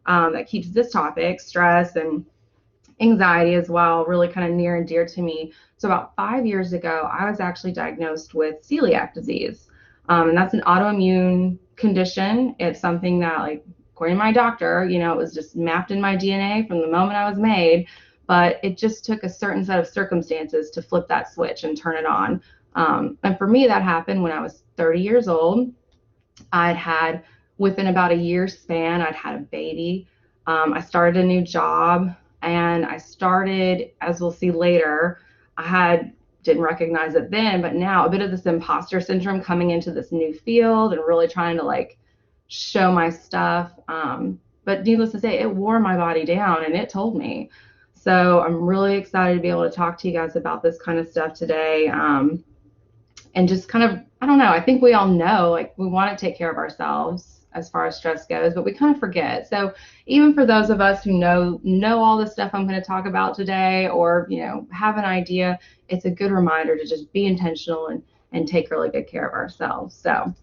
that keeps this topic, stress and anxiety as well, really kind of near and dear to me. So about 5 years ago, I was actually diagnosed with celiac disease. And that's an autoimmune condition. It's something that, like, according to my doctor, it was just mapped in my DNA from the moment I was made. But it just took a certain set of circumstances to flip that switch and turn it on. And for me, that happened when I was 30 years old. I'd had, within about a year span, I'd had a baby. I started a new job, and I started, as we'll see later, didn't recognize it then, but now a bit of this imposter syndrome coming into this new field and really trying to like show my stuff. But needless to say, it wore my body down and it told me. So I'm really excited to be able to talk to you guys about this kind of stuff today. And just kind of, I don't know, I think we all know, like, we want to take care of ourselves as far as stress goes, but we kind of forget. So even for those of us who know all the stuff I'm going to talk about today, or, have an idea, it's a good reminder to just be intentional and take really good care of ourselves. So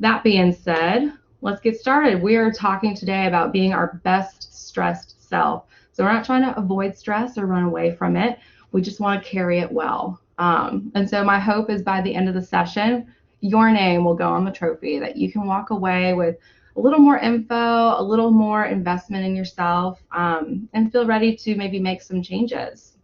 that being said, let's get started. We are talking today about being our best stressed self. So we're not trying to avoid stress or run away from it. We just want to carry it well. And so my hope is by the end of the session, your name will go on the trophy, that you can walk away with a little more info, a little more investment in yourself, and feel ready to maybe make some changes.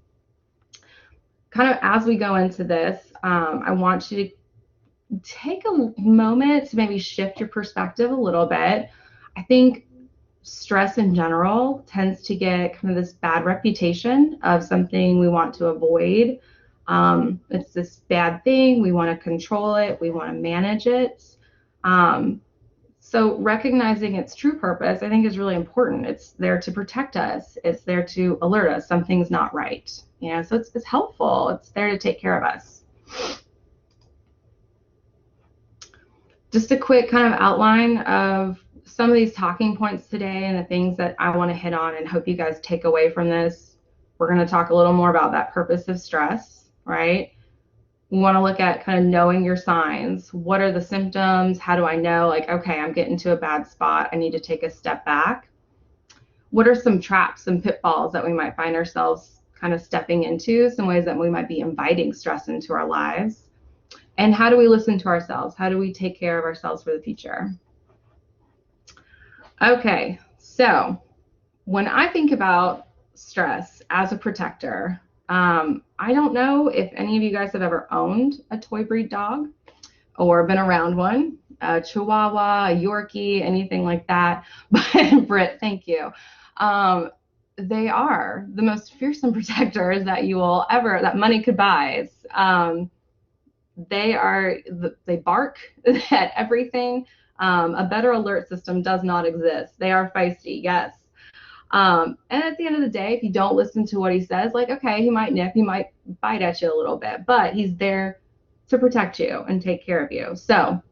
Kind of as we go into this, I want you to take a moment to maybe shift your perspective a little bit. I think stress in general tends to get kind of this bad reputation of something we want to avoid. It's this bad thing. We want to control it. We want to manage it. So recognizing its true purpose, I think, is really important. It's there to protect us. It's there to alert us something's not right. So it's helpful. It's there to take care of us. Just a quick kind of outline of some of these talking points today and the things that I want to hit on and hope you guys take away from this. We're going to talk a little more about that purpose of stress, right? We want to look at kind of knowing your signs. What are the symptoms? How do I know, like, okay, I'm getting to a bad spot. I need to take a step back. What are some traps and pitfalls that we might find ourselves kind of stepping into, some ways that we might be inviting stress into our lives? And how do we listen to ourselves? How do we take care of ourselves for the future? Okay, so when I think about stress as a protector, I don't know if any of you guys have ever owned a toy breed dog or been around one, a Chihuahua, a Yorkie, anything like that. But Britt, thank you. They are the most fearsome protectors that money could buy. They bark at everything. A better alert system does not exist. They are feisty, yes. And at the end of the day, if you don't listen to what he says, like, okay, he might nip, he might bite at you a little bit, but he's there to protect you and take care of you. So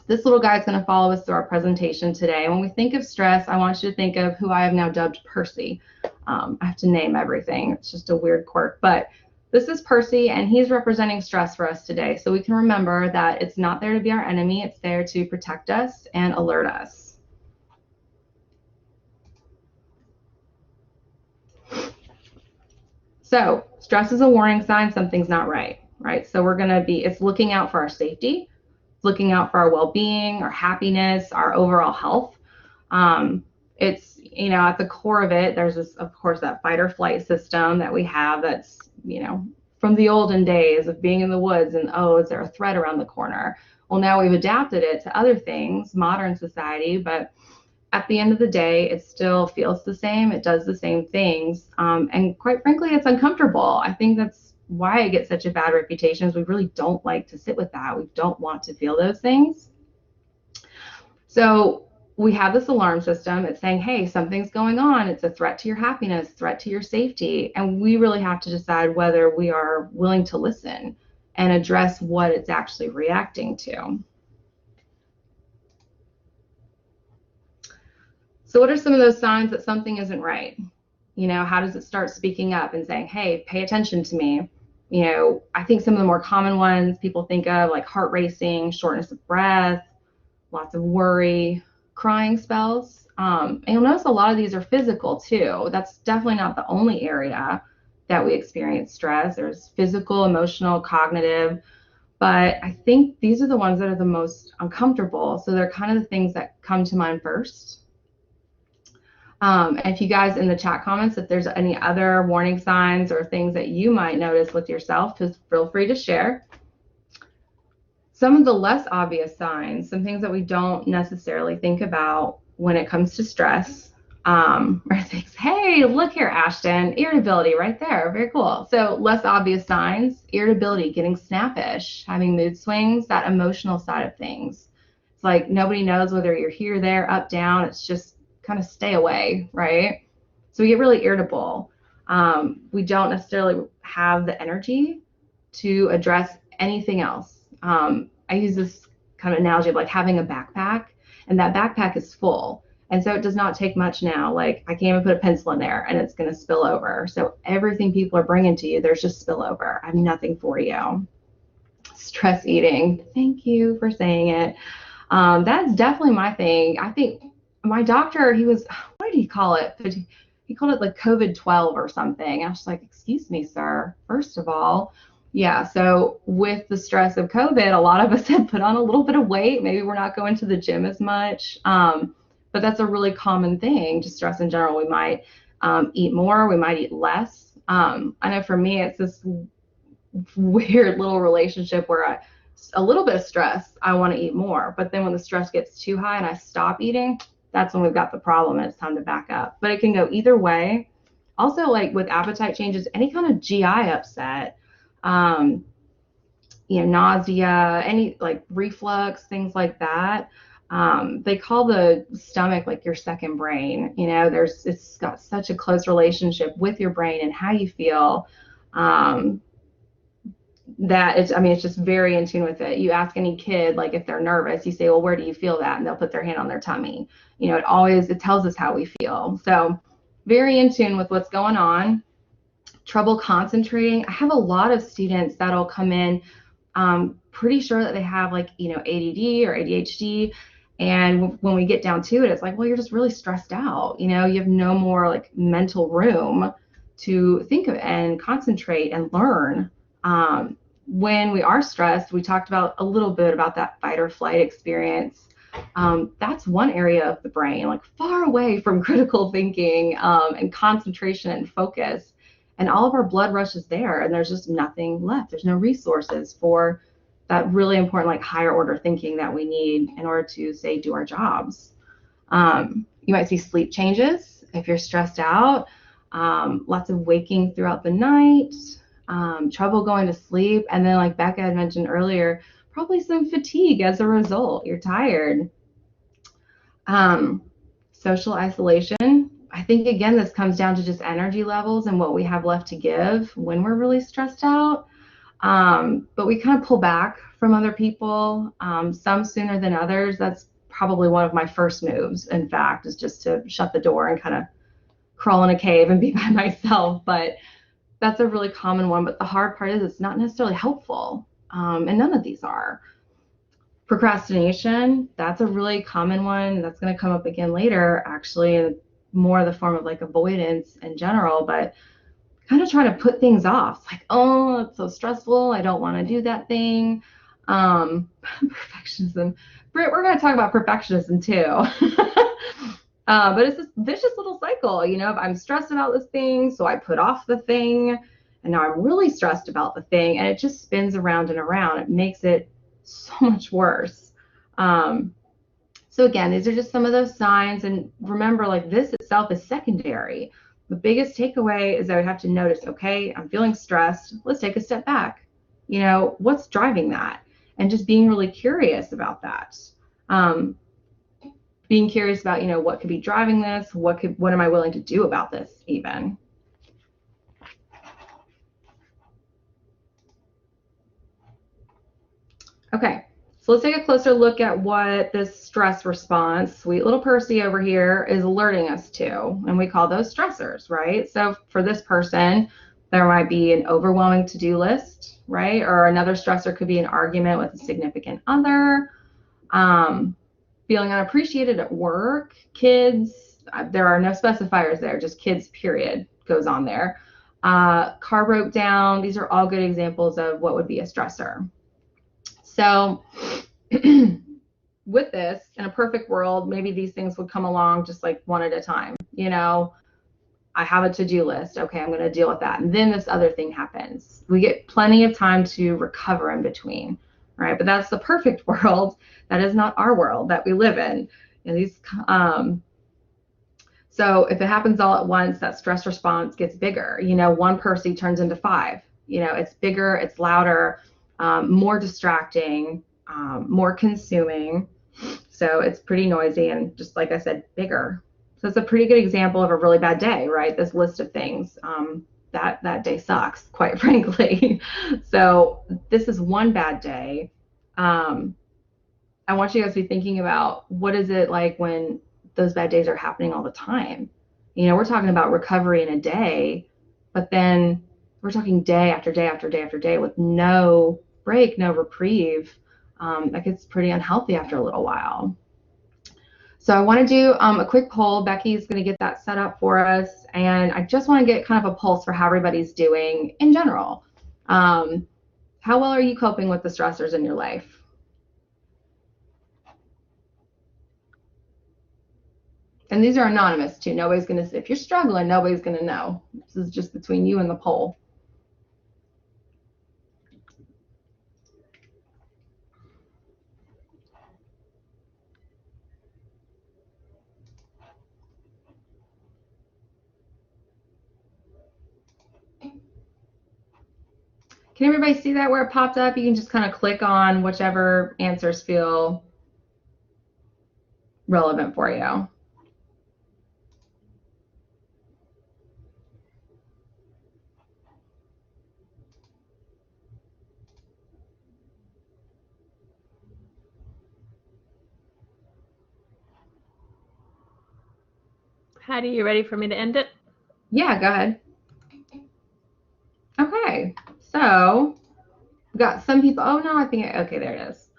this little guy is going to follow us through our presentation today. When we think of stress, I want you to think of who I have now dubbed Percy. I have to name everything. It's just a weird quirk, but this is Percy, and he's representing stress for us today. So we can remember that it's not there to be our enemy. It's there to protect us and alert us. So stress is a warning sign something's not right, right? So it's looking out for our safety. It's looking out for our well-being, our happiness, our overall health. It's, at the core of it, there's this, of course, that fight or flight system that we have that's, from the olden days of being in the woods and, oh, is there a threat around the corner? Well, now we've adapted it to other things, modern society, but at the end of the day, it still feels the same. It does the same things. And quite frankly, it's uncomfortable. I think that's why it gets such a bad reputation, is we really don't like to sit with that. We don't want to feel those things. So we have this alarm system. It's saying, hey, something's going on. It's a threat to your happiness, threat to your safety. And we really have to decide whether we are willing to listen and address what it's actually reacting to. So what are some of those signs that something isn't right? How does it start speaking up and saying, hey, pay attention to me? I think some of the more common ones people think of, like heart racing, shortness of breath, lots of worry, crying spells. And you'll notice a lot of these are physical too. That's definitely not the only area that we experience stress. There's physical, emotional, cognitive, but I think these are the ones that are the most uncomfortable. So they're kind of the things that come to mind first. If you guys in the chat comments, if there's any other warning signs or things that you might notice with yourself, just feel free to share. Some of the less obvious signs, some things that we don't necessarily think about when it comes to stress, are things, hey, look here, Ashton, irritability right there, very cool. So less obvious signs, irritability, getting snappish, having mood swings, that emotional side of things. It's like nobody knows whether you're here, there, up, down. It's just kind of stay away, right? So we get really irritable. We don't necessarily have the energy to address anything else. I use this kind of analogy of like having a backpack, and that backpack is full. And so it does not take much now. Like I can't even put a pencil in there and it's going to spill over. So everything people are bringing to you, there's just spillover. I have nothing for you. Stress eating. Thank you for saying it. That's definitely my thing. I think my doctor, what did he call it? He called it like COVID-12 or something. I was like, excuse me, sir. First of all, yeah, so with the stress of COVID, a lot of us have put on a little bit of weight. Maybe we're not going to the gym as much, but that's a really common thing, just stress in general. We might eat more, we might eat less. I know for me, it's this weird little relationship where a little bit of stress, I want to eat more. But then when the stress gets too high and I stop eating, that's when we've got the problem and it's time to back up. But it can go either way. Also, like with appetite changes, any kind of GI upset, nausea, any like reflux, things like that. They call the stomach like your second brain. It's got such a close relationship with your brain and how you feel. That it's just very in tune with it. You ask any kid, like if they're nervous, you say, well, where do you feel that? And they'll put their hand on their tummy. It tells us how we feel. So very in tune with what's going on. Trouble concentrating. I have a lot of students that'll come in pretty sure that they have like, ADD or ADHD. And when we get down to it, it's like, well, you're just really stressed out. You have no more like mental room to think of and concentrate and learn. When we are stressed, we talked about a little bit about that fight or flight experience. That's one area of the brain, like far away from critical thinking and concentration and focus. And all of our blood rushes there, and there's just nothing left. There's no resources for that really important, like higher order thinking that we need in order to, say, do our jobs. You might see sleep changes if you're stressed out, lots of waking throughout the night, trouble going to sleep, and then like Becca had mentioned earlier, probably some fatigue as a result. You're tired. Social isolation. I think, again, this comes down to just energy levels and what we have left to give when we're really stressed out. But we kind of pull back from other people, some sooner than others. That's probably one of my first moves, in fact, is just to shut the door and kind of crawl in a cave and be by myself. But that's a really common one. But the hard part is it's not necessarily helpful. And none of these are. Procrastination, that's a really common one. That's going to come up again later, actually, in more the form of like avoidance in general, but kind of trying to put things off. It's like, oh, it's so stressful. I don't want to do that thing. Perfectionism. Britt, we're going to talk about perfectionism too. But it's this vicious little cycle. If I'm stressed about this thing, so I put off the thing, and now I'm really stressed about the thing, and it just spins around and around. It makes it so much worse. So again, these are just some of those signs. And remember, like this itself is secondary. The biggest takeaway is that we have to notice, okay, I'm feeling stressed. Let's take a step back. What's driving that? And just being really curious about that. Being curious about, what could be driving this? What am I willing to do about this even? Okay. So let's take a closer look at what this stress response, sweet little Percy over here, is alerting us to. And we call those stressors, right? So for this person, there might be an overwhelming to-do list, right? Or another stressor could be an argument with a significant other. feeling unappreciated at work, kids, there are no specifiers there, just kids, period, goes on there. Car broke down. These are all good examples of what would be a stressor. So with this, in a perfect world, maybe these things would come along just like one at a time. You know, I have a to-do list. Okay, I'm going to deal with that. And then this other thing happens. We get plenty of time to recover in between, right? But that's the perfect world. That is not our world that we live in. And these, so if it happens all at once, that stress response gets bigger. You know, one person turns into five. You know, it's bigger, it's louder, more distracting, more consuming. So it's pretty noisy and, just like I said, bigger. So it's a pretty good example of a really bad day, right? This list of things. That day sucks, quite frankly. So this is one bad day. I want you guys to be thinking about, what is it like when those bad days are happening all the time? You know, we're talking about recovery in a day, but then we're talking day after day after day after day with no break, no reprieve. That gets pretty unhealthy after a little while. So I want to do a quick poll. Becky's going to get that set up for us. And I just want to get kind of a pulse for how everybody's doing in general. How well are you coping with the stressors in your life? And these are anonymous too. Nobody's going to, if you're struggling, nobody's going to know. This is just between you and the poll. Can everybody see that where it popped up? You can just kind of click on whichever answers feel relevant for you. Heidi, you ready for me to end it? Yeah, go ahead. Okay, so we've got some people, oh no, I think, okay, there it is.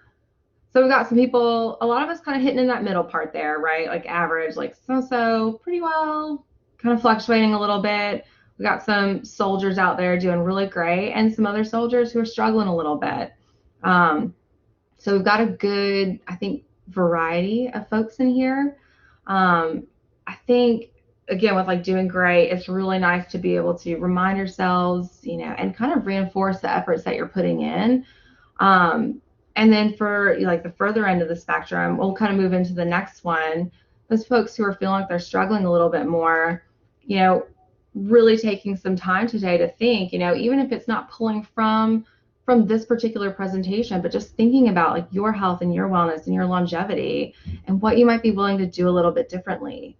So we've got some people, a lot of us kind of hitting in that middle part there, right? Like average, like so-so, pretty well, kind of fluctuating a little bit. We got some soldiers out there doing really great, and some other soldiers who are struggling a little bit. So we've got a good, I think, variety of folks in here. I think, again, with like doing great, it's really nice to be able to remind yourselves, you know, and kind of reinforce the efforts that you're putting in. And then for like the further end of the spectrum, we'll kind of move into the next one. Those folks who are feeling like they're struggling a little bit more, you know, really taking some time today to think, you know, even if it's not pulling from this particular presentation, but just thinking about like your health and your wellness and your longevity and what you might be willing to do a little bit differently.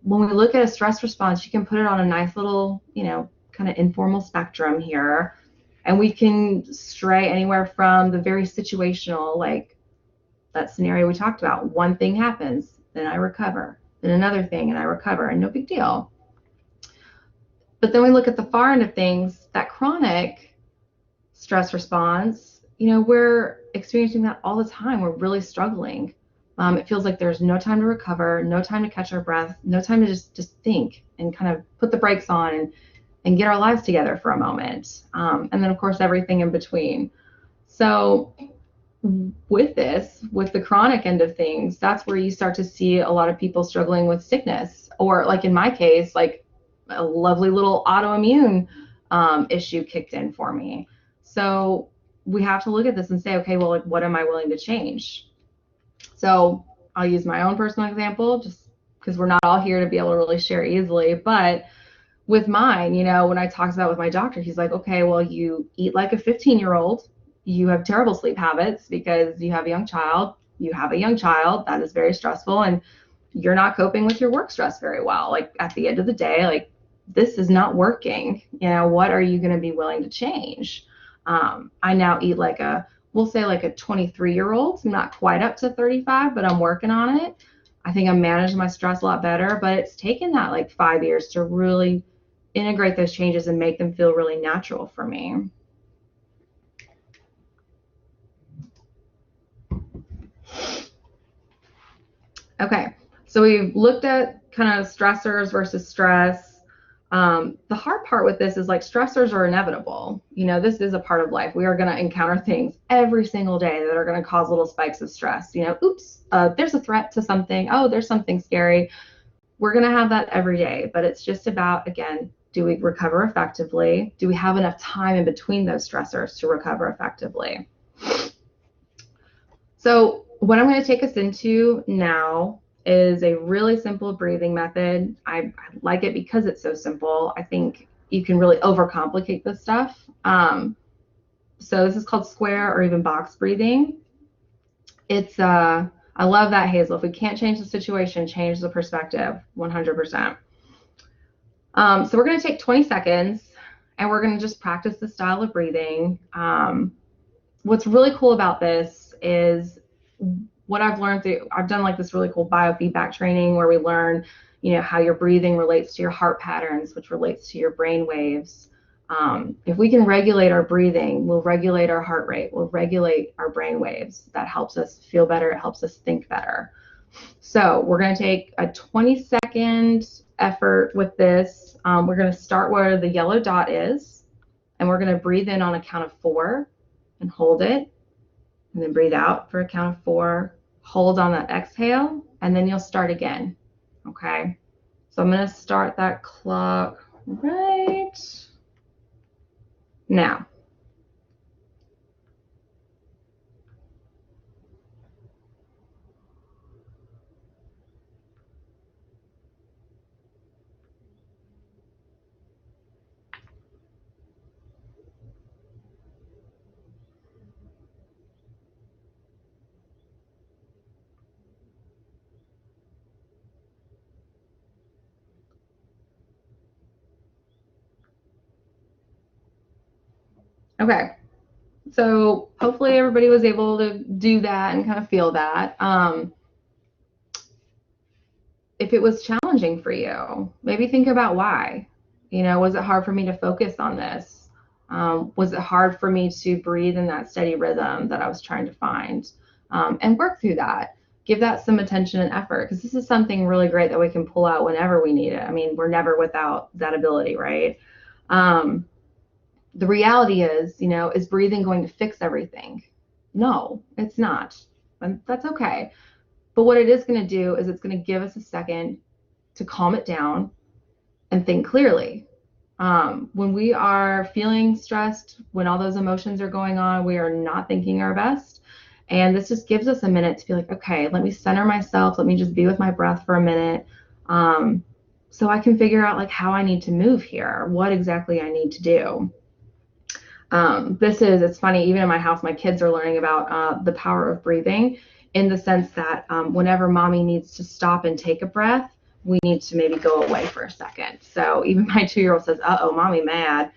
When we look at a stress response, you can put it on a nice little, you know, kind of informal spectrum here. And we can stray anywhere from the very situational, like that scenario we talked about. One thing happens, then I recover. Then another thing, and I recover, and no big deal. But then we look at the far end of things, that chronic stress response, you know, we're experiencing that all the time. We're really struggling. It feels like there's no time to recover, no time to catch our breath, no time to just think and kind of put the brakes on and get our lives together for a moment. And then, of course, everything in between. So with this, with the chronic end of things, that's where you start to see a lot of people struggling with sickness, or like in my case, like a lovely little autoimmune issue kicked in for me. So we have to look at this and say, okay, well, like, what am I willing to change? So I'll use my own personal example, just because we're not all here to be able to really share easily. But with mine, you know, when I talked about it with my doctor, he's like, okay, well, you eat like a 15-year-old. You have terrible sleep habits because you have a young child. You have a young child. That is very stressful. And you're not coping with your work stress very well. Like at the end of the day, like this is not working. You know, what are you going to be willing to change? I now eat like we'll say like a 23-year-old. I'm not quite up to 35, but I'm working on it. I think I'm managing my stress a lot better, but it's taken that like 5 years to really integrate those changes and make them feel really natural for me. Okay, so we've looked at kind of stressors versus stress. The hard part with this is like stressors are inevitable. This is a part of life. We are going to encounter things every single day that are going to cause little spikes of stress. Oops, there's a threat to something. Oh, there's something scary. We're going to have that every day, but it's just about, again, do we recover effectively? Do we have enough time in between those stressors to recover effectively? So what I'm going to take us into now is a really simple breathing method. I like it because it's so simple. I think you can really overcomplicate this stuff. So this is called square or even box breathing. I love that, Hazel. If we can't change the situation, change the perspective, 100%. So we're going to take 20 seconds and we're going to just practice the style of breathing. What's really cool about this is what I've learned through, I've done like this really cool biofeedback training where we learn, how your breathing relates to your heart patterns, which relates to your brain waves. If we can regulate our breathing, we'll regulate our heart rate, we'll regulate our brain waves. That helps us feel better, it helps us think better. So we're going to take a 20-second effort with this. We're going to start where the yellow dot is, and we're going to breathe in on a count of 4 and hold it. And then breathe out for a count of 4. Hold on that exhale, and then you'll start again. Okay? So I'm going to start that clock right now. Okay. So hopefully everybody was able to do that and kind of feel that. If it was challenging for you, maybe think about why. Was it hard for me to focus on this? Was it hard for me to breathe in that steady rhythm that I was trying to find? And work through that. Give that some attention and effort, because this is something really great that we can pull out whenever we need it. I mean, we're never without that ability, right? The reality is breathing going to fix everything? No, it's not. And that's okay. But what it is going to do is it's going to give us a second to calm it down and think clearly. When we are feeling stressed, when all those emotions are going on, we are not thinking our best. And this just gives us a minute to be like, okay, let me center myself. Let me just be with my breath for a minute. So I can figure out like how I need to move here, what exactly I need to do. It's funny, even in my house, my kids are learning about the power of breathing, in the sense that whenever mommy needs to stop and take a breath, we need to maybe go away for a second. So even my 2-year-old says, uh-oh, mommy mad.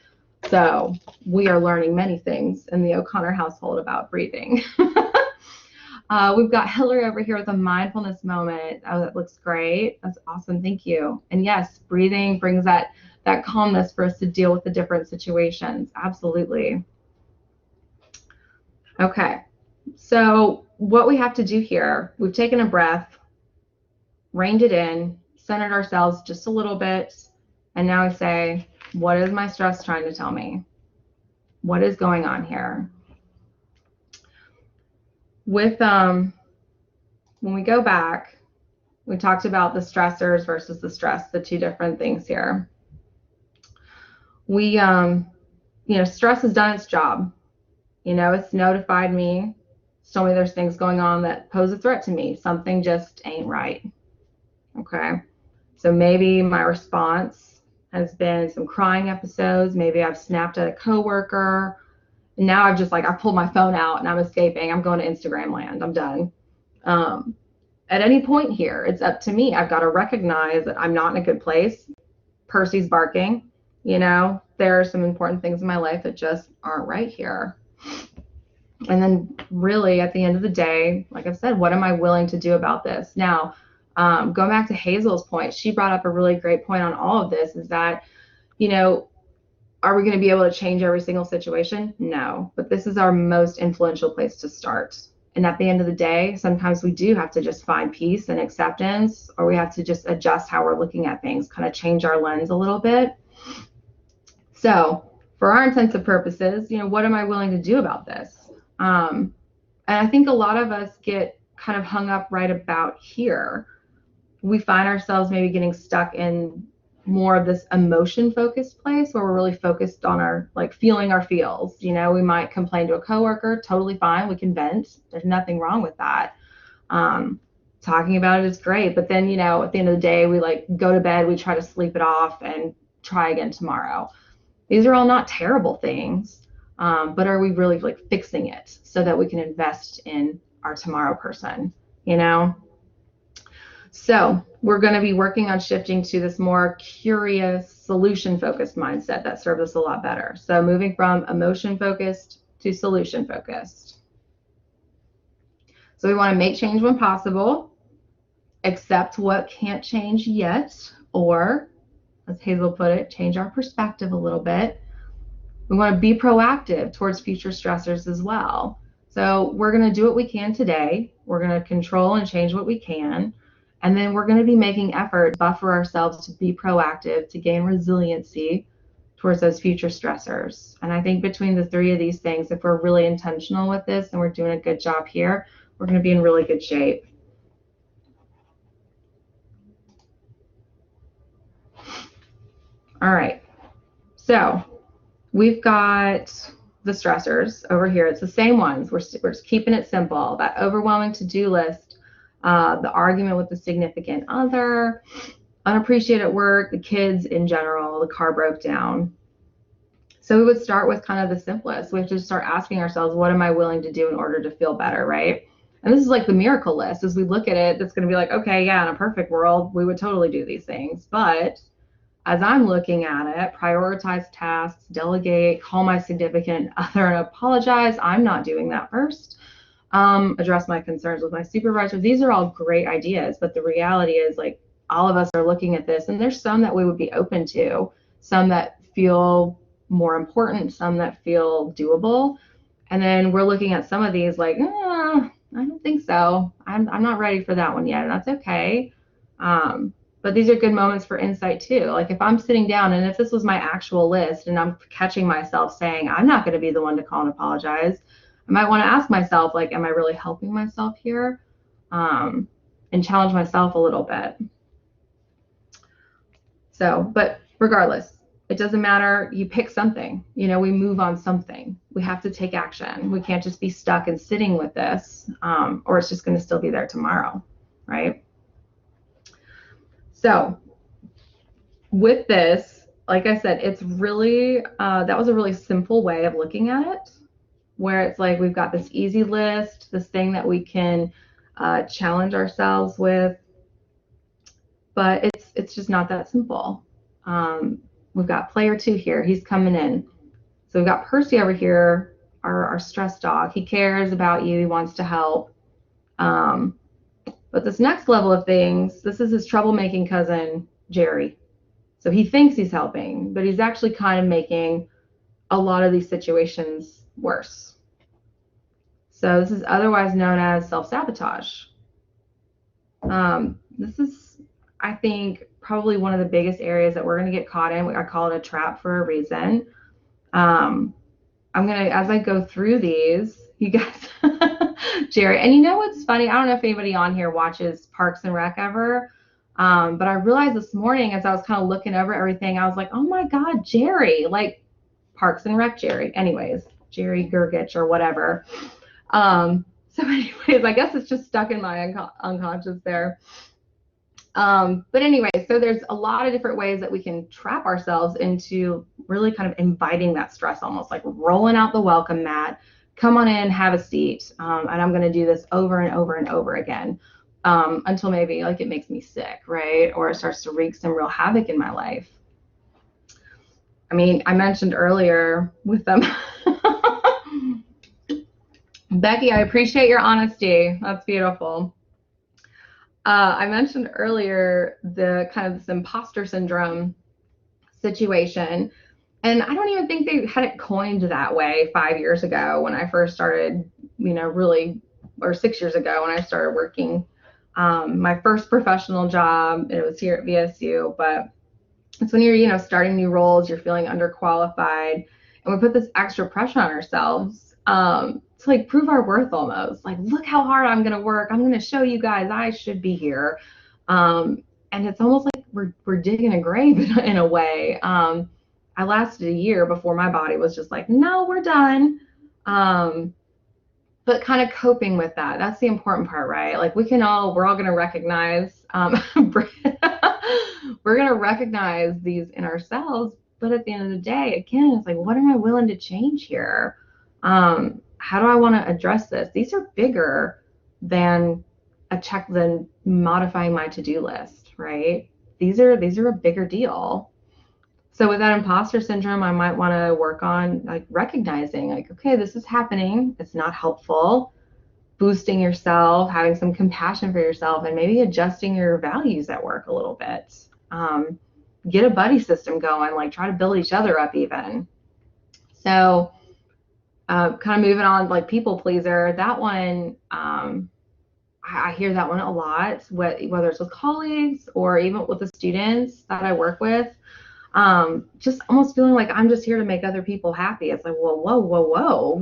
So we are learning many things in the O'Connor household about breathing. We've got Hillary over here with a mindfulness moment. Oh, that looks great. That's awesome. Thank you. And yes, breathing brings that calmness for us to deal with the different situations. Absolutely. Okay. So what we have to do here, we've taken a breath, reined it in, centered ourselves just a little bit, and now we say, what is my stress trying to tell me? What is going on here? With when we go back, we talked about the stressors versus the stress, the two different things here. We stress has done its job. It's notified me, it's told me there's things going on that pose a threat to me. Something just ain't right. Okay. So maybe my response has been some crying episodes. Maybe I've snapped at a coworker. And now I pulled my phone out and I'm escaping. I'm going to Instagram land. I'm done. At any point here, it's up to me. I've got to recognize that I'm not in a good place. Percy's barking. There are some important things in my life that just aren't right here. And then really at the end of the day, like I've said, what am I willing to do about this? Now, going back to Hazel's point, she brought up a really great point on all of this, is that, are we going to be able to change every single situation? No, but this is our most influential place to start. And at the end of the day, sometimes we do have to just find peace and acceptance, or we have to just adjust how we're looking at things, kind of change our lens a little bit. So for our intents and purposes, what am I willing to do about this? And I think a lot of us get kind of hung up right about here. We find ourselves maybe getting stuck in more of this emotion focused place where we're really focused on our feeling our feels. We might complain to a coworker, totally fine. We can vent. There's nothing wrong with that. Talking about it is great. But then, at the end of the day, we go to bed, we try to sleep it off and try again tomorrow. These are all not terrible things. But are we really fixing it so that we can invest in our tomorrow person, So we're going to be working on shifting to this more curious, solution-focused mindset that serves us a lot better. So moving from emotion-focused to solution-focused. So we want to make change when possible, accept what can't change yet, or, as Hazel put it, change our perspective a little bit. We want to be proactive towards future stressors as well. So we're going to do what we can today. We're going to control and change what we can. And then we're going to be making effort to buffer ourselves to be proactive, to gain resiliency towards those future stressors. And I think between the three of these things, if we're really intentional with this and we're doing a good job here, we're going to be in really good shape. All right. So we've got the stressors over here. It's the same ones. We're just keeping it simple. That overwhelming to-do list, the argument with the significant other, unappreciated work, the kids in general, the car broke down. So we would start with kind of the simplest. We have to start asking ourselves, what am I willing to do in order to feel better, right? And this is like the miracle list. As we look at it, that's going to be like, okay, yeah, in a perfect world, we would totally do these things. But as I'm looking at it, prioritize tasks, delegate, call my significant other and apologize. I'm not doing that first. Address my concerns with my supervisor. These are all great ideas, but the reality is all of us are looking at this, and there's some that we would be open to, some that feel more important, some that feel doable. And then we're looking at some of these I don't think so. I'm not ready for that one yet, and that's okay. But these are good moments for insight too. If I'm sitting down and if this was my actual list and I'm catching myself saying, I'm not going to be the one to call and apologize, I might want to ask myself, am I really helping myself here? And challenge myself a little bit. So, but regardless, it doesn't matter. You pick something, we move on something. We have to take action. We can't just be stuck and sitting with this, or it's just going to still be there tomorrow, right? So with this, like I said, it's really, that was a really simple way of looking at it, where it's we've got this easy list, this thing that we can challenge ourselves with, but it's just not that simple. We've got player 2 here. He's coming in. So we've got Percy over here, our stress dog. He cares about you. He wants to help. But this next level of things, this is his troublemaking cousin, Jerry. So he thinks he's helping, but he's actually kind of making a lot of these situations worse. So this is otherwise known as self-sabotage. This is, I think, probably one of the biggest areas that we're going to get caught in. I call it a trap for a reason. I'm going to, as I go through these, you guys, Jerry, and what's funny? I don't know if anybody on here watches Parks and Rec ever, but I realized this morning as I was kind of looking over everything, I was like, oh my God, Jerry, Parks and Rec Jerry. Anyways, Jerry Gergich or whatever. So anyways, I guess it's just stuck in my unconscious there. But anyway, so there's a lot of different ways that we can trap ourselves into really kind of inviting that stress, almost like rolling out the welcome mat. Come on in, have a seat, and I'm going to do this over and over and over again until maybe it makes me sick, right? Or it starts to wreak some real havoc in my life. I mean, I mentioned earlier with them. Becky, I appreciate your honesty. That's beautiful. I mentioned earlier the kind of this imposter syndrome situation. And I don't even think they had it coined that way 5 years ago when I first started, really or 6 years ago when I started working. My first professional job, it was here at VSU, but it's when you're, starting new roles, you're feeling underqualified, and we put this extra pressure on ourselves to like prove our worth almost. Like, look how hard I'm gonna work. I'm gonna show you guys I should be here. And it's almost like we're digging a grave in a way. I lasted a year before my body was just like, no, we're done. But kind of coping with that. That's the important part, right? Like we're all going to recognize, we're going to recognize these in ourselves. But at the end of the day, again, it's like, what am I willing to change here? How do I want to address this? These are bigger than than modifying my to-do list, right? These are a bigger deal. So with that imposter syndrome, I might want to work on like recognizing like, okay, this is happening. It's not helpful. Boosting yourself, having some compassion for yourself, and maybe adjusting your values at work a little bit. Get a buddy system going, like try to build each other up even. So kind of moving on, like people pleaser, that one, I hear that one a lot, whether it's with colleagues or even with the students that I work with. Just almost feeling like I'm just here to make other people happy. It's like, well, whoa,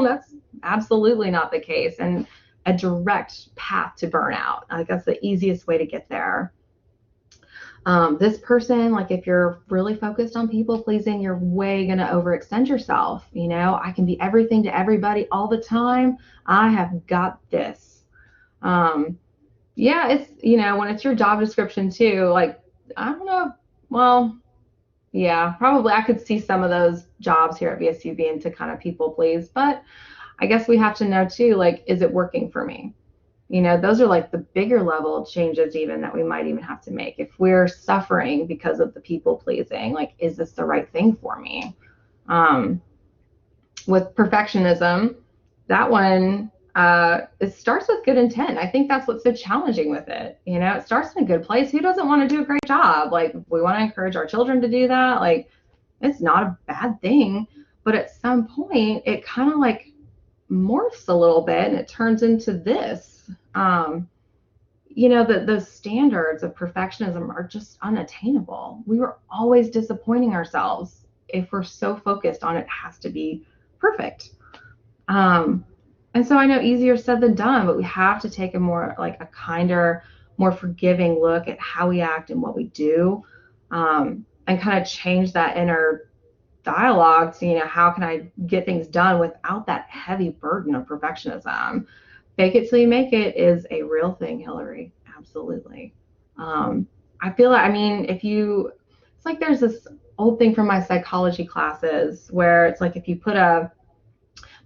that's absolutely not the case, and a direct path to burnout. Like that's the easiest way to get there. This person, like if you're really focused on people pleasing, you're way going to overextend yourself. I can be everything to everybody all the time. I have got this. Yeah, it's, when it's your job description too, like, I don't know. Well, yeah, probably I could see some of those jobs here at VSU being to kind of people please, but I guess we have to know too, like, is it working for me? Those are like the bigger level changes even that we might even have to make. If we're suffering because of the people pleasing, like, is this the right thing for me? With perfectionism, that one, it starts with good intent. I think that's what's so challenging with it. It starts in a good place. Who doesn't want to do a great job? Like, we want to encourage our children to do that. Like, it's not a bad thing. But at some point, it kind of like morphs a little bit and it turns into this. The standards of perfectionism are just unattainable. We were always disappointing ourselves if we're so focused on it has to be perfect. And so I know easier said than done, but we have to take a kinder, more forgiving look at how we act and what we do, and kind of change that inner dialogue to, how can I get things done without that heavy burden of perfectionism? Fake it till you make it is a real thing, Hillary. Absolutely. I feel like, it's like there's this old thing from my psychology classes where it's like if you put a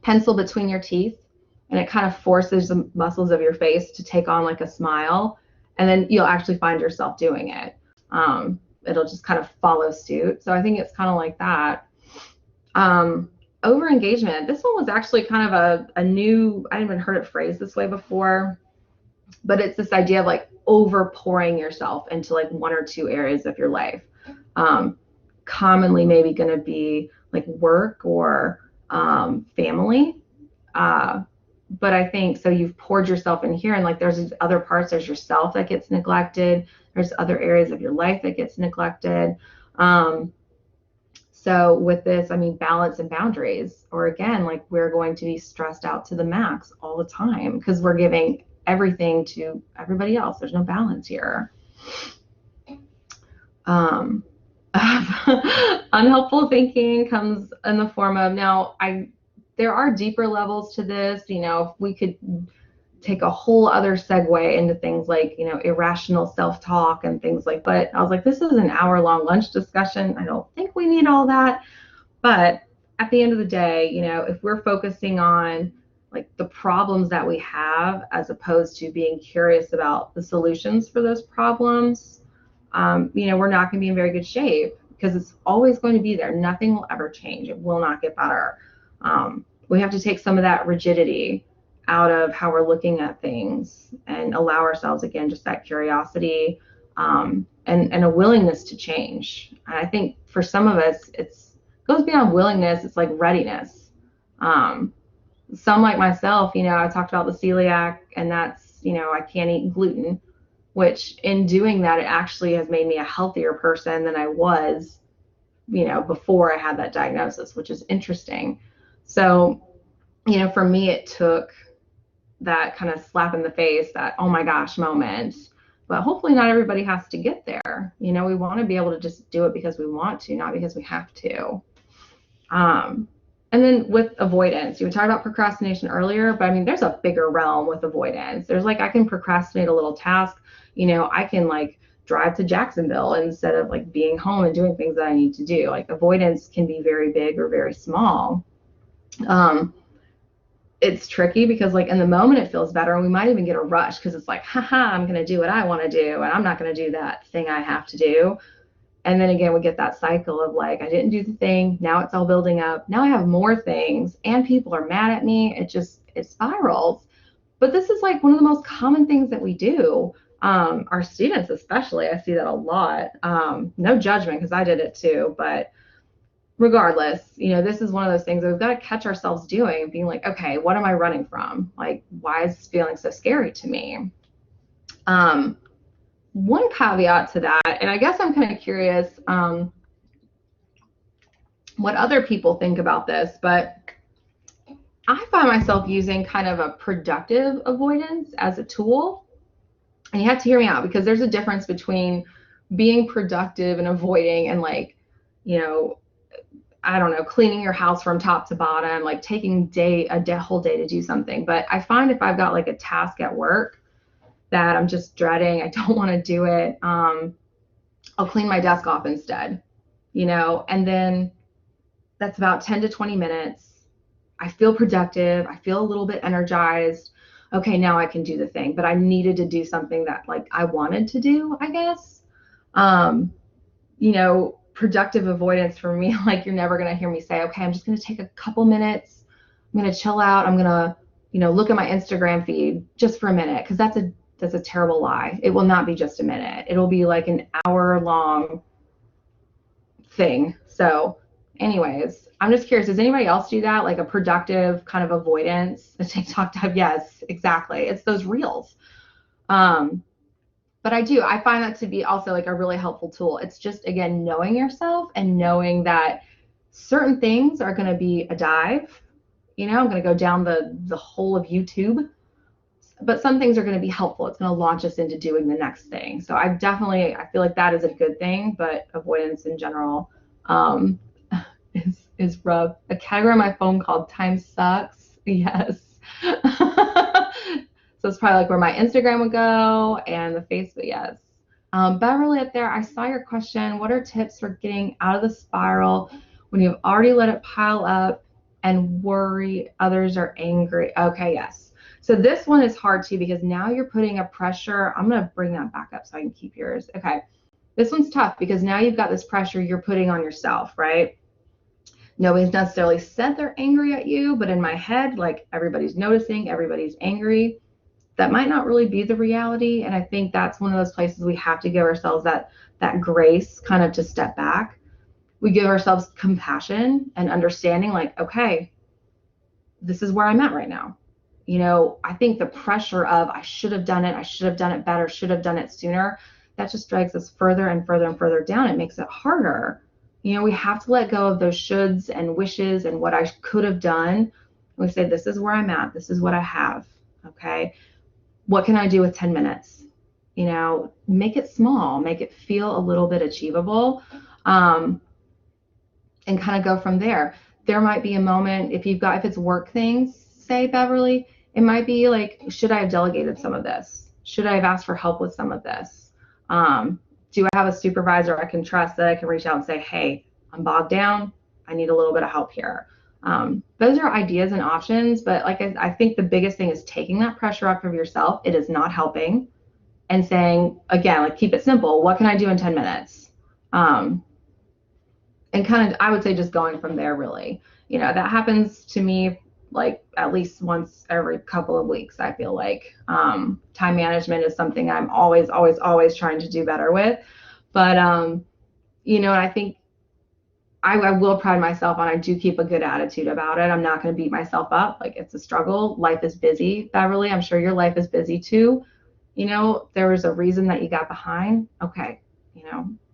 pencil between your teeth and it kind of forces the muscles of your face to take on like a smile, and then you'll actually find yourself doing it. It'll just kind of follow suit. So I think it's kind of like that. Over engagement. This one was actually kind of a new, I hadn't even heard it phrased this way before, but it's this idea of like over pouring yourself into like one or two areas of your life. Commonly maybe going to be like work or family. But I think so you've poured yourself in here, and like there's these other parts, there's yourself that gets neglected. There's other areas of your life that gets neglected. So with this, balance and boundaries, or again, like we're going to be stressed out to the max all the time because we're giving everything to everybody else. There's no balance here. Unhelpful thinking comes in the form of, there are deeper levels to this. If we could take a whole other segue into things like, irrational self-talk and things like, but I was like, this is an hour-long lunch discussion. I don't think we need all that. But at the end of the day, if we're focusing on like the problems that we have, as opposed to being curious about the solutions for those problems, we're not going to be in very good shape because it's always going to be there. Nothing will ever change. It will not get better. We have to take some of that rigidity out of how we're looking at things and allow ourselves, again, just that curiosity, and a willingness to change. And I think for some of us, it goes beyond willingness. It's like readiness. some like myself, I talked about the celiac, and that's, I can't eat gluten, which in doing that, it actually has made me a healthier person than I was, before I had that diagnosis, which is interesting. So, for me, it took that kind of slap in the face, that, oh my gosh moment. But hopefully not everybody has to get there. We want to be able to just do it because we want to, not because we have to. And then with avoidance, you were talking about procrastination earlier, but I mean, there's a bigger realm with avoidance. There's like, I can procrastinate a little task. I can like drive to Jacksonville instead of like being home and doing things that I need to do. Like avoidance can be very big or very small. It's tricky because like in the moment it feels better, and we might even get a rush because it's like, haha, I'm going to do what I want to do, and I'm not going to do that thing I have to do. And then again, we get that cycle of like, I didn't do the thing. Now it's all building up. Now I have more things and people are mad at me. It spirals. But this is like one of the most common things that we do. Our students, especially, I see that a lot. No judgment because I did it too. But regardless, this is one of those things that we've got to catch ourselves doing and being like, okay, what am I running from? Like, why is this feeling so scary to me? One caveat to that, and I guess I'm kind of curious what other people think about this, but I find myself using kind of a productive avoidance as a tool. And you have to hear me out because there's a difference between being productive and avoiding and like, I don't know, cleaning your house from top to bottom, like taking a whole day to do something. But I find if I've got like a task at work that I'm just dreading, I don't want to do it, I'll clean my desk off instead, and then that's about 10 to 20 minutes. I feel productive. I feel a little bit energized. Okay, now I can do the thing, but I needed to do something that like I wanted to do, I guess. Productive avoidance for me, like you're never going to hear me say, okay, I'm just going to take a couple minutes. I'm going to chill out. I'm going to, look at my Instagram feed just for a minute. Cause that's a terrible lie. It will not be just a minute. It'll be like an hour long thing. So anyways, I'm just curious, does anybody else do that? Like a productive kind of avoidance, a TikTok type? Yes, exactly. It's those reels. But I find that to be also like a really helpful tool. It's just, again, knowing yourself and knowing that certain things are going to be a dive. I'm going to go down the hole of YouTube, but some things are going to be helpful. It's going to launch us into doing the next thing. So I feel like that is a good thing, but avoidance in general is rough. A category on my phone called Time Sucks. Yes. So it's probably like where my Instagram would go and the Facebook. Yes. Beverly up there, I saw your question. What are tips for getting out of the spiral when you've already let it pile up and worry others are angry? Okay, yes. So this one is hard too because now you're putting a pressure. I'm going to bring that back up so I can keep yours. Okay. This one's tough because now you've got this pressure you're putting on yourself, right? Nobody's necessarily said they're angry at you, but in my head, like everybody's noticing, everybody's angry. That might not really be the reality. And I think that's one of those places we have to give ourselves that grace kind of to step back. We give ourselves compassion and understanding like, okay, this is where I'm at right now. I think the pressure of I should have done it, I should have done it better, should have done it sooner, that just drags us further and further and further down. It makes it harder. We have to let go of those shoulds and wishes and what I could have done. We say, this is where I'm at. This is what I have. Okay. What can I do with 10 minutes? Make it small, make it feel a little bit achievable, and kind of go from there. There might be a moment if it's work things, say Beverly, it might be like, should I have delegated some of this? Should I have asked for help with some of this? Do I have a supervisor I can trust that I can reach out and say, hey, I'm bogged down. I need a little bit of help here. Those are ideas and options, but like I think the biggest thing is taking that pressure off of yourself. It is not helping, and saying, again, like keep it simple. What can I do in 10 minutes? And kind of, I would say just going from there, really. That happens to me like at least once every couple of weeks. I feel like time management is something I'm always trying to do better with. But, and I think I will pride myself on, I do keep a good attitude about it. I'm not going to beat myself up. Like, it's a struggle. Life is busy, Beverly. I'm sure your life is busy too. There was a reason that you got behind. Okay.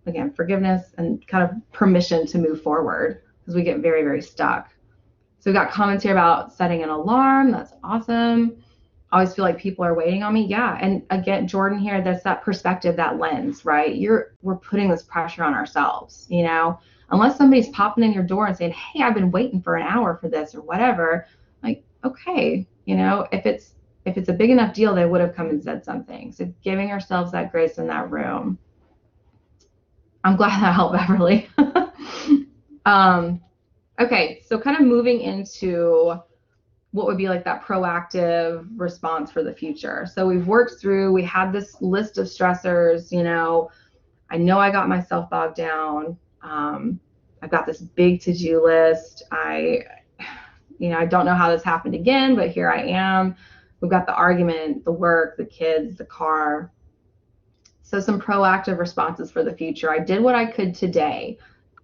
Again, forgiveness and kind of permission to move forward, because we get very, very stuck. So we got comments here about setting an alarm. That's awesome. I always feel like people are waiting on me. Yeah. And again, Jordan here, that's that perspective, that lens, right? We're putting this pressure on ourselves, unless somebody's popping in your door and saying, hey, I've been waiting for an hour for this or whatever. Like, okay, if it's a big enough deal, they would have come and said something. So giving ourselves that grace in that room. I'm glad that helped, Beverly. Okay, so kind of moving into what would be like that proactive response for the future. So we had this list of stressors. I know I got myself bogged down. I've got this big to-do list. I don't know how this happened again, but here I am. We've got the argument, the work, the kids, the car. So some proactive responses for the future. I did what I could today.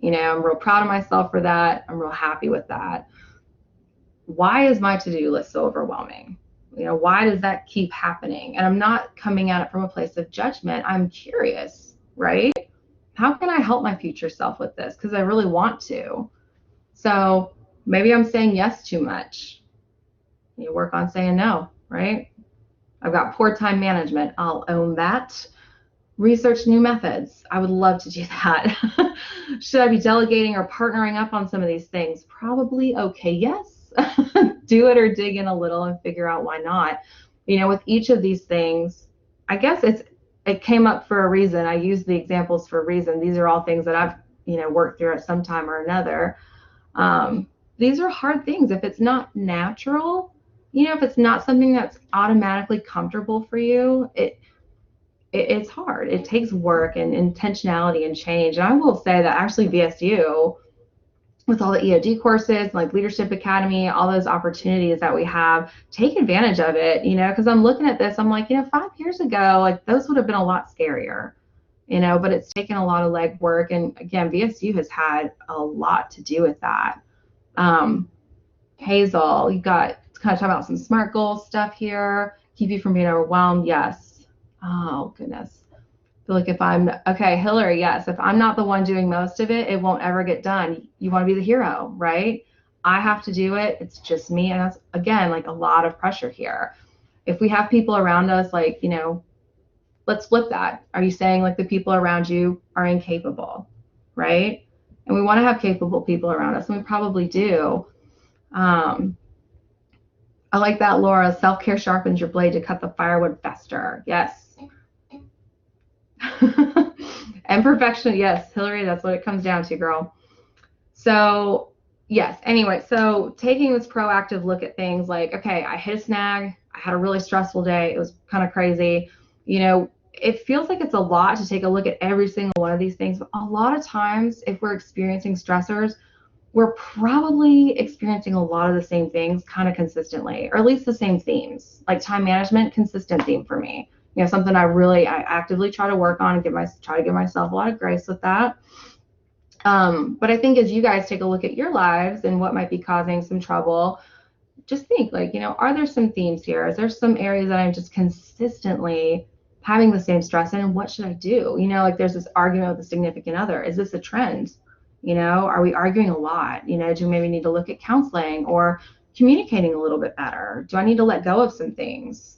I'm real proud of myself for that. I'm real happy with that. Why is my to-do list so overwhelming? Why does that keep happening? And I'm not coming at it from a place of judgment. I'm curious, right? How can I help my future self with this? Because I really want to. So maybe I'm saying yes too much. You work on saying no, right? I've got poor time management. I'll own that. Research new methods. I would love to do that. Should I be delegating or partnering up on some of these things? Probably okay, yes. Do it or dig in a little and figure out why not. With each of these things, I guess it came up for a reason. I use the examples for a reason. These are all things that I've worked through at some time or another. These are hard things. If it's not natural, if it's not something that's automatically comfortable for you, it's hard. It takes work and intentionality and change. And I will say that actually VSU, with all the EOD courses, like Leadership Academy, all those opportunities that we have, take advantage of it, because I'm looking at this, I'm like, 5 years ago, like those would have been a lot scarier, but it's taken a lot of legwork. And again, VSU has had a lot to do with that. Hazel, you got kind of talking about some SMART goal stuff here. Keep you from being overwhelmed. Yes. Oh, goodness. I feel like okay, Hillary, yes, if I'm not the one doing most of it, it won't ever get done. You want to be the hero, right? I have to do it. It's just me. And that's, again, like a lot of pressure here. If we have people around us, like, let's flip that. Are you saying like the people around you are incapable, right? And we want to have capable people around us, and we probably do. I like that, Laura. Self-care sharpens your blade to cut the firewood faster. Yes. And perfection, yes, Hillary, that's what it comes down to, girl. So yes, anyway, so taking this proactive look at things like, okay, I hit a snag, I had a really stressful day, it was kind of crazy. It feels like it's a lot to take a look at every single one of these things, but a lot of times if we're experiencing stressors, we're probably experiencing a lot of the same things kind of consistently, or at least the same themes. Like time management, consistent theme for me. Something I actively try to work on and try to give myself a lot of grace with that. But I think as you guys take a look at your lives and what might be causing some trouble, just think like, are there some themes here? Is there some areas that I'm just consistently having the same stress in, and what should I do? Like there's this argument with a significant other. Is this a trend? Are we arguing a lot? Do we maybe need to look at counseling or communicating a little bit better? Do I need to let go of some things?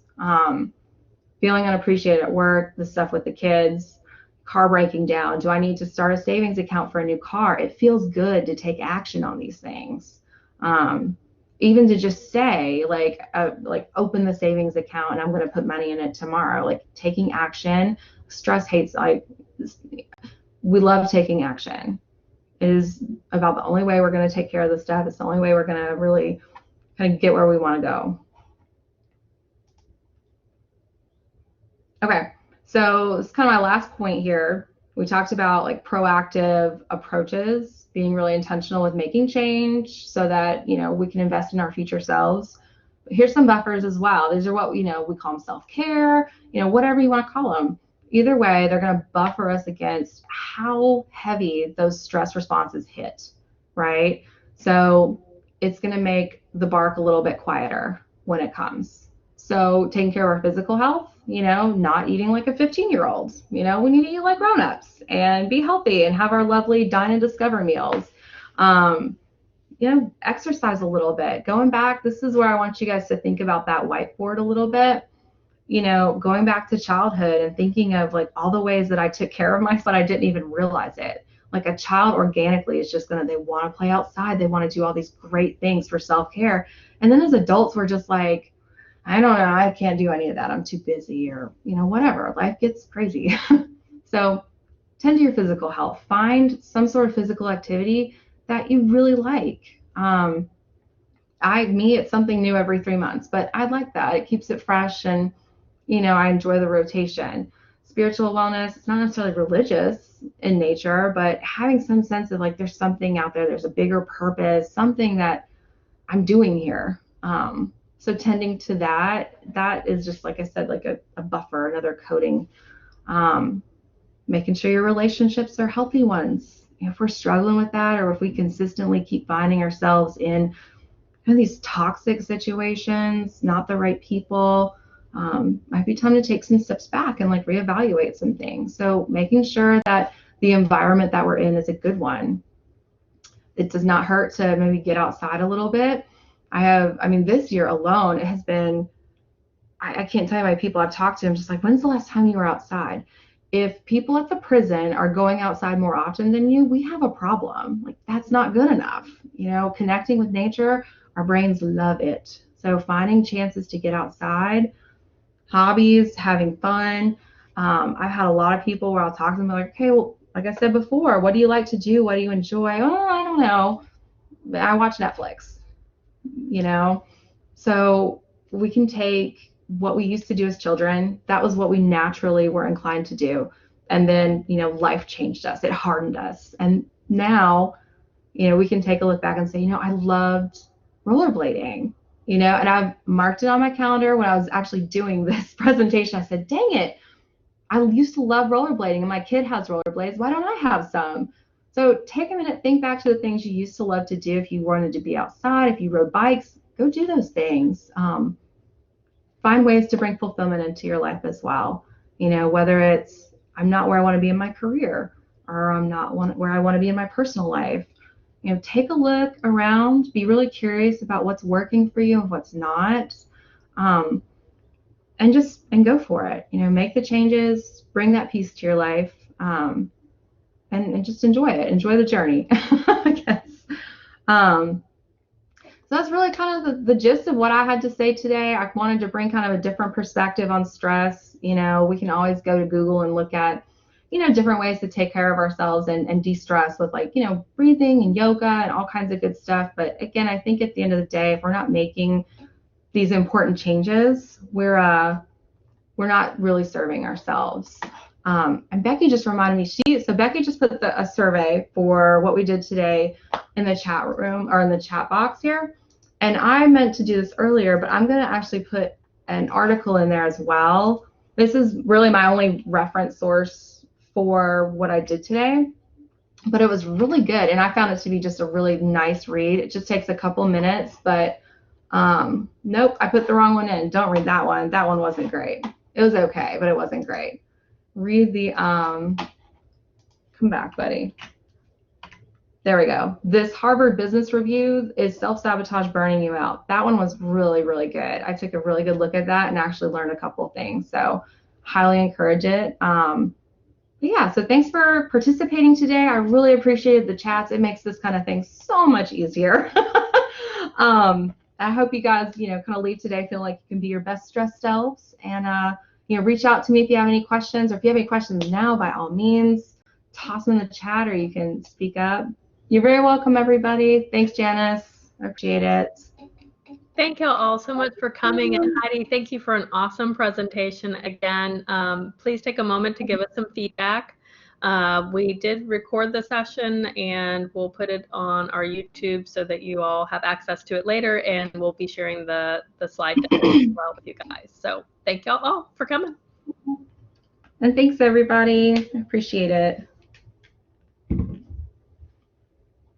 Feeling unappreciated at work, the stuff with the kids, car breaking down. Do I need to start a savings account for a new car? It feels good to take action on these things. Even to just say like open the savings account and I'm going to put money in it tomorrow. Like taking action. Stress hates. We love taking action. It is about the only way we're going to take care of this stuff. It's the only way we're going to really kind of get where we want to go. Okay, so it's kind of my last point here. We talked about like proactive approaches, being really intentional with making change so that, we can invest in our future selves. But here's some buffers as well. These are what, we call them self-care, whatever you want to call them. Either way, they're going to buffer us against how heavy those stress responses hit, right? So it's going to make the bark a little bit quieter when it comes. So taking care of our physical health, not eating like a 15-year-old. We need to eat like grown-ups and be healthy and have our lovely Dine and Discover meals. Exercise a little bit. Going back, this is where I want you guys to think about that whiteboard a little bit. Going back to childhood and thinking of like all the ways that I took care of myself, but I didn't even realize it. Like a child organically is just they want to play outside. They want to do all these great things for self-care. And then as adults, we're just like, I don't know, I can't do any of that. I'm too busy or, whatever. Life gets crazy. So tend to your physical health. Find some sort of physical activity that you really like. It's something new every 3 months, but I like that. It keeps it fresh and I enjoy the rotation. Spiritual wellness, it's not necessarily religious in nature, but having some sense of like there's something out there, there's a bigger purpose, something that I'm doing here. So tending to that is just, like I said, like a buffer, another coating. Making sure your relationships are healthy ones. If we're struggling with that, or if we consistently keep finding ourselves in these toxic situations, not the right people, might be time to take some steps back and like reevaluate some things. So making sure that the environment that we're in is a good one. It does not hurt to maybe get outside a little bit. This year alone, it has been, I can't tell you how many people I've talked to. I'm just like, when's the last time you were outside? If people at the prison are going outside more often than you, we have a problem. Like, that's not good enough. Connecting with nature, our brains love it. So finding chances to get outside, hobbies, having fun. I've had a lot of people where I'll talk to them like, okay, well, like I said before, what do you like to do? What do you enjoy? Oh, I don't know. I watch Netflix, So we can take what we used to do as children. That was what we naturally were inclined to do. And then, life changed us. It hardened us. And now, we can take a look back and say, I loved rollerblading, and I've marked it on my calendar when I was actually doing this presentation. I said, dang it, I used to love rollerblading and my kid has rollerblades. Why don't I have some? So take a minute, think back to the things you used to love to do. If you wanted to be outside, if you rode bikes, go do those things. Find ways to bring fulfillment into your life as well. Whether it's I'm not where I want to be in my career, or I'm not where I want to be in my personal life. Take a look around, be really curious about what's working for you and what's not, and go for it. Make the changes, bring that peace to your life, and just enjoy it. Enjoy the journey, I guess. So that's really kind of the gist of what I had to say today. I wanted to bring kind of a different perspective on stress. We can always go to Google and look at, different ways to take care of ourselves and de-stress with like, breathing and yoga and all kinds of good stuff. But again, I think at the end of the day, if we're not making these important changes, we're not really serving ourselves. And Becky just reminded me, Becky just put a survey for what we did today in the chat room or in the chat box here. And I meant to do this earlier, but I'm going to actually put an article in there as well. This is really my only reference source for what I did today, but it was really good. And I found it to be just a really nice read. It just takes a couple minutes, but nope, I put the wrong one in. Don't read that one. That one wasn't great. It was okay, but it wasn't great. Read the, come back, buddy. There we go. This Harvard Business Review, is self-sabotage burning you out? That one was really, really good. I took a really good look at that and actually learned a couple of things. So highly encourage it. Yeah, so thanks for participating today. I really appreciated the chats. It makes this kind of thing so much easier. I hope you guys, kind of leave today feeling like you can be your best stressed selves. And, reach out to me if you have any questions, or if you have any questions now, by all means, toss them in the chat, or you can speak up. You're very welcome, everybody. Thanks, Janice. I appreciate it. Thank you all so much for coming. And Heidi, thank you for an awesome presentation again. Please take a moment to give us some feedback. We did record the session and we'll put it on our YouTube so that you all have access to it later, and we'll be sharing the slide deck as well with you guys. So thank y'all all for coming. And thanks, everybody. I appreciate it.